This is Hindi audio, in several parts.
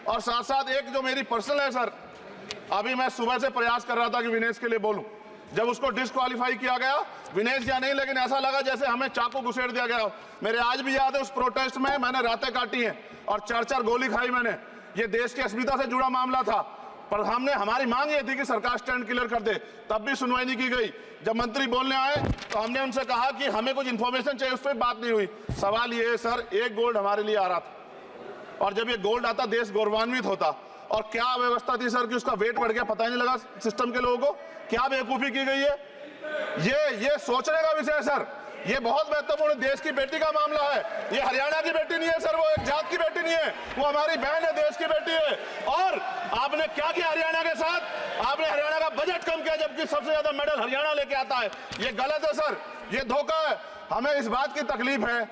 और साथ साथ एक जो मेरी पर्सनल है सर, अभी मैं सुबह से प्रयास कर रहा था कि विनेश के लिए बोलूं, जब उसको डिस्क्वालीफाई किया गया, विनेश या नहीं, लेकिन ऐसा लगा जैसे हमें चाकू घुसेड़ दिया गया। मेरे आज भी याद है उस प्रोटेस्ट में मैंने रातें काटी हैं और 4-4 गोली खाई मैंने। ये देश की अस्मिता से जुड़ा मामला था, पर हमारी मांग ये थी कि सरकार स्टैंड क्लियर कर दे, तब भी सुनवाई नहीं की गई। जब मंत्री बोलने आए तो हमने उनसे कहा कि हमें कुछ इंफॉर्मेशन चाहिए, उस पर बात नहीं हुई। सवाल ये है सर, एक गोल्ड हमारे लिए आ रहा था और जब ये गोल्ड आता देश गौरवान्वित होता। और क्या व्यवस्था थी सर कि उसका वेट बढ़ गया, पता ही नहीं लगा सिस्टम के लोगों को। क्या बेवकूफी की गई है, ये सोचने का विषय है सर। ये बहुत महत्वपूर्ण, देश की बेटी का मामला है। ये हरियाणा की बेटी नहीं है सर, वो एक जात की बेटी नहीं है, वो हमारी बहन है, देश की बेटी है। और आपने क्या किया हरियाणा के साथ? आपने हरियाणा का बजट कम किया, जबकि सबसे ज्यादा मेडल हरियाणा लेके आता है। ये गलत है सर, ये धोखा है। हमें इस बात की तकलीफ है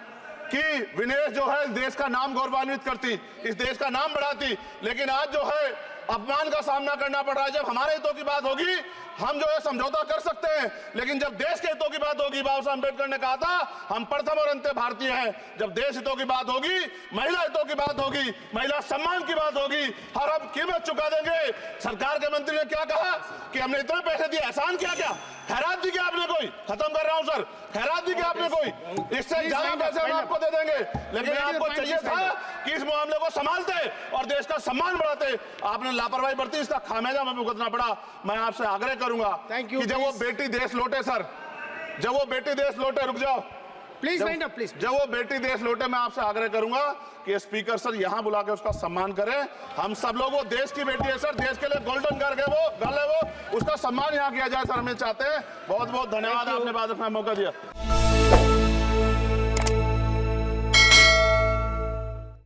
कि विनेश जो है देश का नाम गौरवान्वित करती, इस देश का नाम बढ़ाती, लेकिन आज जो है अपमान का सामना करना पड़ रहा है। जब हमारे हितों की बात होगी हम जो है समझौता कर सकते हैं, लेकिन जब देश के हितों की बात होगी, बाबा साहब अम्बेडकर ने कहा था हम प्रथम और अंत्य भारतीय हैं। जब देश हितों की बात होगी, महिला हितों की बात होगी, महिला सम्मान की बात होगी, हर हम कीमत चुका देंगे। सरकार के मंत्री ने क्या कहा कि हमने इतने पैसे दिए, एहसान किया क्या? खैरात दी क्या आपने कोई? खत्म कर रहा हूं सर, खैरात दी क्या आपने कोई? इससे ज्यादा पैसे हम आपको दे देंगे, लेकिन आपको चाहिए था कि इस मामले को संभालते और देश का सम्मान बढ़ाते। आपने लापरवाही बरती, इसका खामियाजा हमें भुगतना पड़ा। मैं आपसे आग्रह करूंगा कि जब वो बेटी देश लौटे सर, जब वो बेटी देश लौटे, रुक जाओ प्लीज, प्लीज, जब वो बेटी देश लौटे, मैं आपसे आग्रह करूंगा कि स्पीकर सर यहां बुला के उसका सम्मान करें। हम सब लोग, वो देश की बेटी है सर, देश के लिए गोल्डन गर्ल है वो, उसका सम्मान यहां किया जाए सर, हमें चाहते हैं। बहुत बहुत धन्यवाद, आपने बाद में मौका दिया।